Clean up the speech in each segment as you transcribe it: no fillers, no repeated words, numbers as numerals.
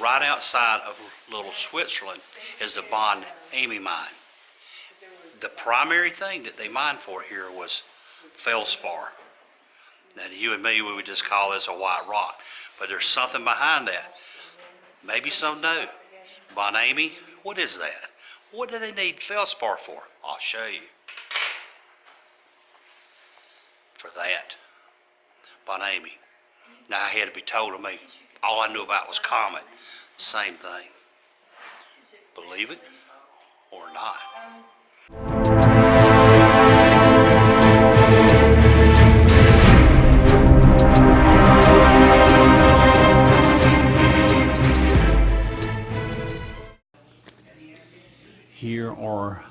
right outside of Little Switzerland is the Bon Ami mine. The primary thing that they mined for here was feldspar. Now, to you and me, we would just call this a white rock, but there's something behind that. Maybe some know. Bon Ami, what is that? What do they need feldspar for? I'll show you. For that, Bon Ami. Now, I had to be told to me. All I knew about was comet. Same thing. Believe it or not. Here are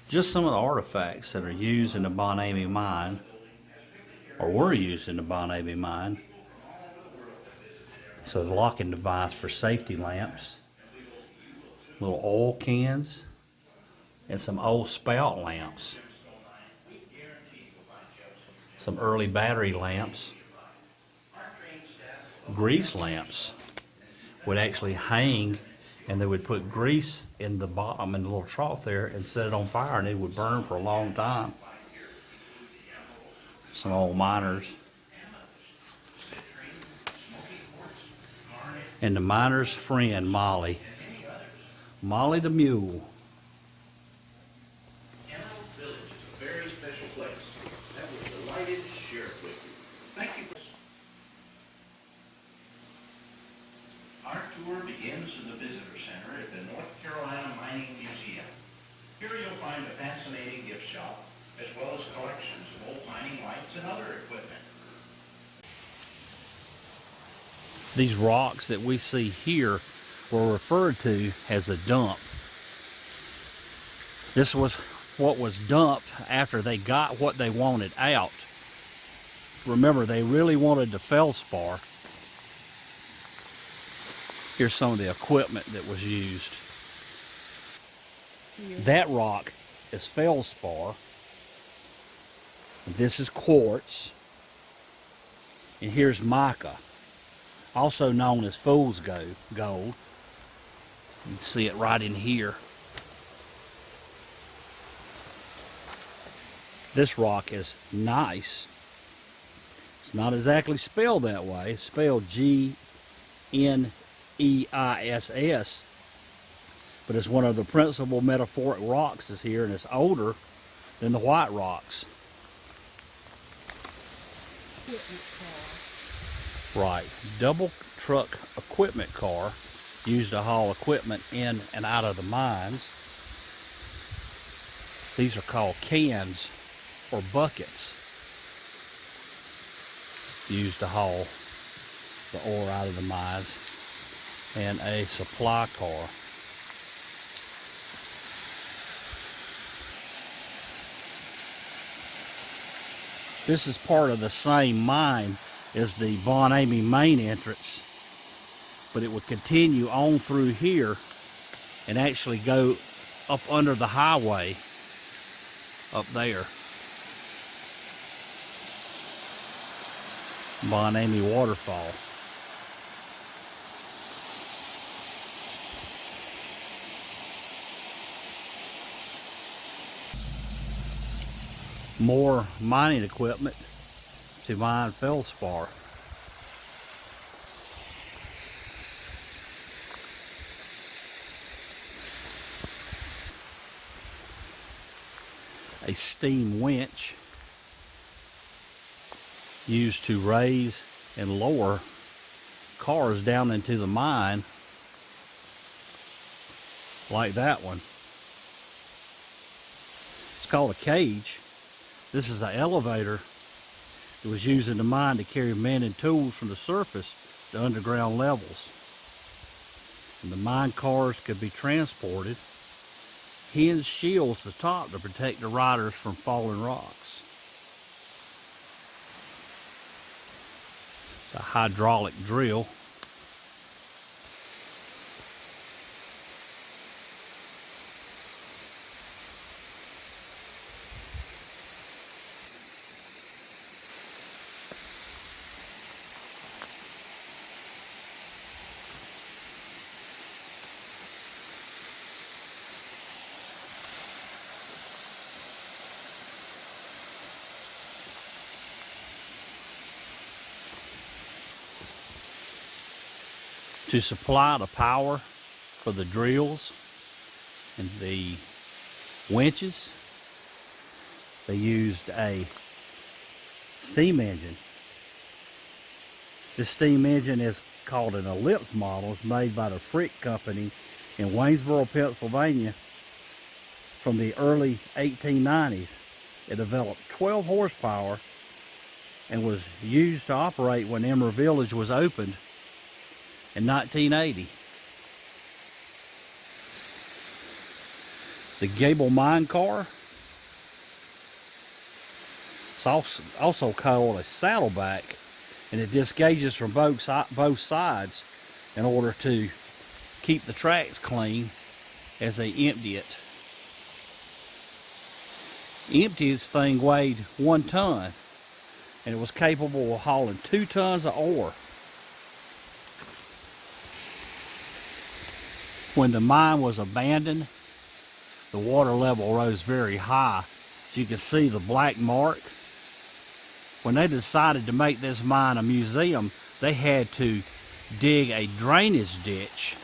just some of the artifacts that are used in the Bon Ami mine, or were used in the Bon Ami mine. So the locking device for safety lamps, little oil cans, and some old spout lamps. Some early battery lamps. Grease lamps would actually hang, and they would put grease in the bottom in the little trough there and set it on fire, and it would burn for a long time. Some old miners. And the miner's friend, Molly. Molly the mule. Emerald Village is a very special place that we're delighted to share it with you. Thank you. Our tour begins in the Visitor Center at the North Carolina Mining Museum. Here you'll find a fascinating gift shop, as well as collections of old mining lights and other equipment. These rocks that we see here were referred to as a dump. This was what was dumped after they got what they wanted out. Remember, they really wanted the feldspar. Here's some of the equipment that was used. That rock is feldspar. This is quartz. And here's mica, also known as fool's gold. You can see it right in here. This rock is gneiss. It's not exactly spelled that way. It's spelled G-N-E-I-S-S. But it's one of the principal metamorphic rocks is here, and it's older than the white rocks. Right, double truck equipment car used to haul equipment in and out of the mines. These are called cans or buckets used to haul the ore out of the mines, and a supply car. This is part of the same mine as the Bon Ami main entrance, but it would continue on through here and actually go up under the highway up there. Bon Ami waterfall. More mining equipment to mine feldspar. A steam winch used to raise and lower cars down into the mine, like that one. It's called a cage. This is an elevator that was used in the mine to carry men and tools from the surface to underground levels. And the mine cars could be transported. Hinged shields at the top to protect the riders from falling rocks. It's a hydraulic drill. To supply the power for the drills and the winches, they used a steam engine. This steam engine is called an ellipse model. It's made by the Frick Company in Waynesboro, Pennsylvania from the early 1890s. It developed 12 horsepower and was used to operate when Emerald Village was opened in 1980. The Gable mine car is also called a saddleback, and it disgages from both sides in order to keep the tracks clean as they empty it. Emptiest thing weighed 1 ton, and it was capable of hauling 2 tons of ore. When the mine was abandoned, the water level rose very high. As you can see the black mark. When they decided to make this mine a museum, they had to dig a drainage ditch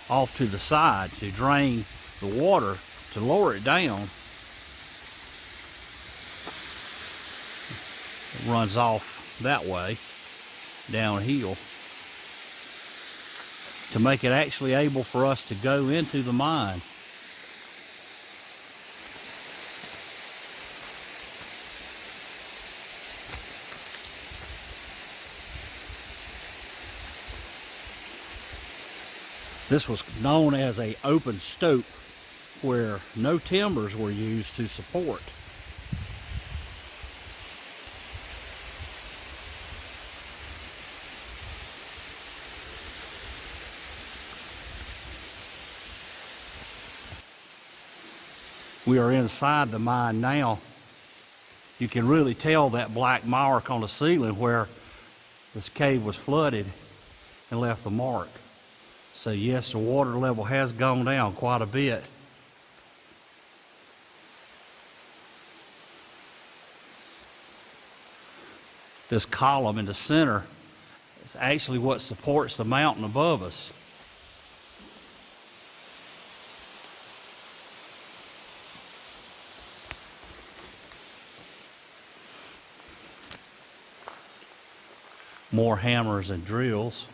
off to the side to drain the water to lower it down. It runs off that way, downhill, to make it actually able for us to go into the mine. This was known as an open stope, where no timbers were used to support. We are inside the mine now. You can really tell that black mark on the ceiling where this cave was flooded and left the mark. So yes, the water level has gone down quite a bit. This column in the center is actually what supports the mountain above us. More hammers and drills.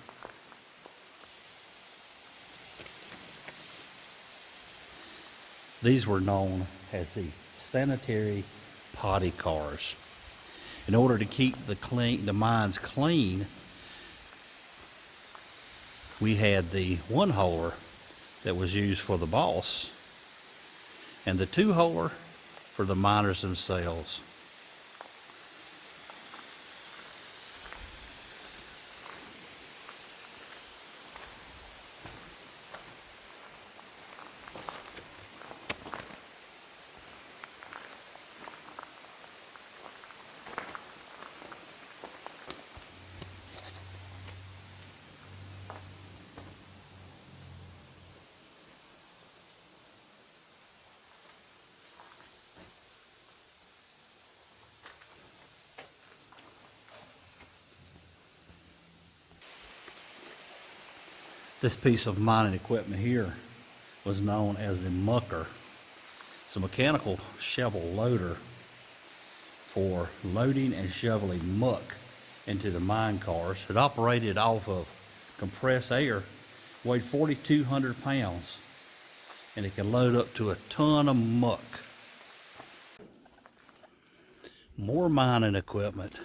These were known as the Sanitary potty cars. In order to keep the mines clean, we had the 1-holer that was used for the boss, and the 2-holer for the miners themselves. This piece of mining equipment here was known as the mucker. It's a mechanical shovel loader for loading and shoveling muck into the mine cars. It operated off of compressed air, weighed 4,200 pounds, and it can load up to a ton of muck. More mining equipment.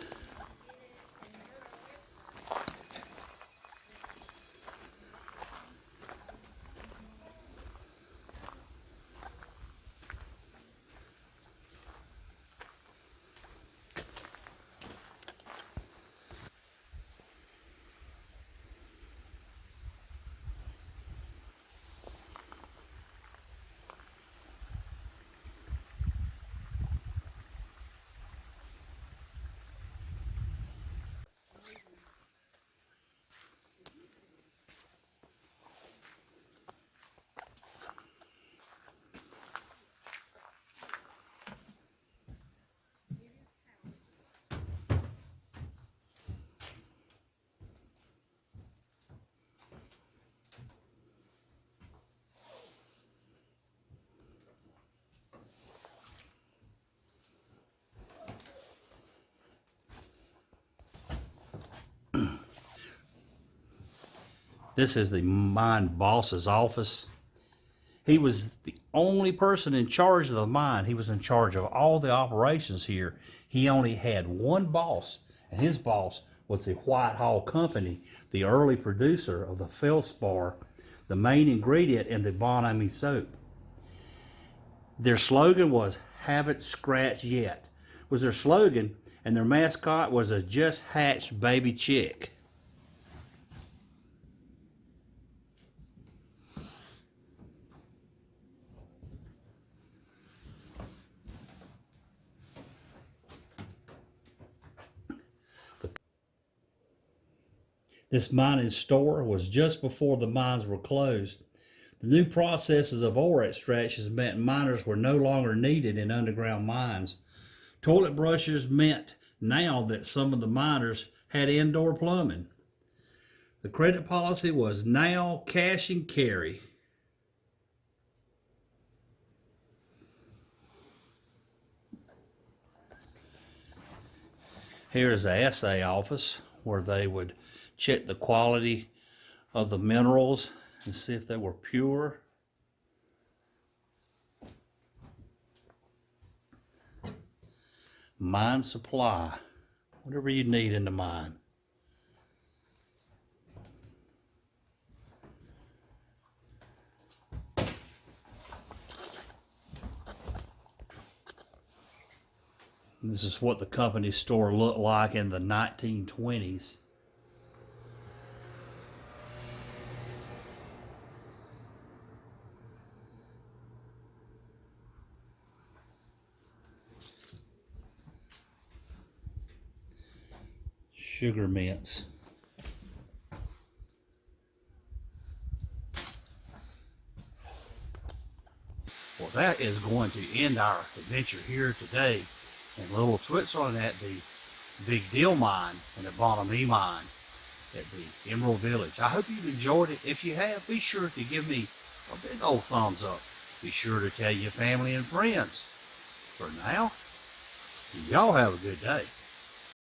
This is the mine boss's office. He was the only person in charge of the mine. He was in charge of all the operations here. He only had one boss, and his boss was the Whitehall Company, the early producer of the feldspar, the main ingredient in the Bon Ami soap. Their slogan was "Haven't Scratched Yet," was their slogan, and their mascot was a just hatched baby chick. This mining store was just before the mines were closed. The new processes of ore extraction meant miners were no longer needed in underground mines. Toilet brushes meant now that some of the miners had indoor plumbing. The credit policy was now cash and carry. Here is the assay office where they would check the quality of the minerals and see if they were pure. Mine supply, whatever you need in the mine. This is what the company store looked like in the 1920s. Sugar mints. Well, that is going to end our adventure here today in Little Switzerland at the Big Deal Mine and the Bon Ami Mine at the Emerald Village. I hope you've enjoyed it. If you have, be sure to give me a big old thumbs up. Be sure to tell your family and friends. For now, y'all have a good day.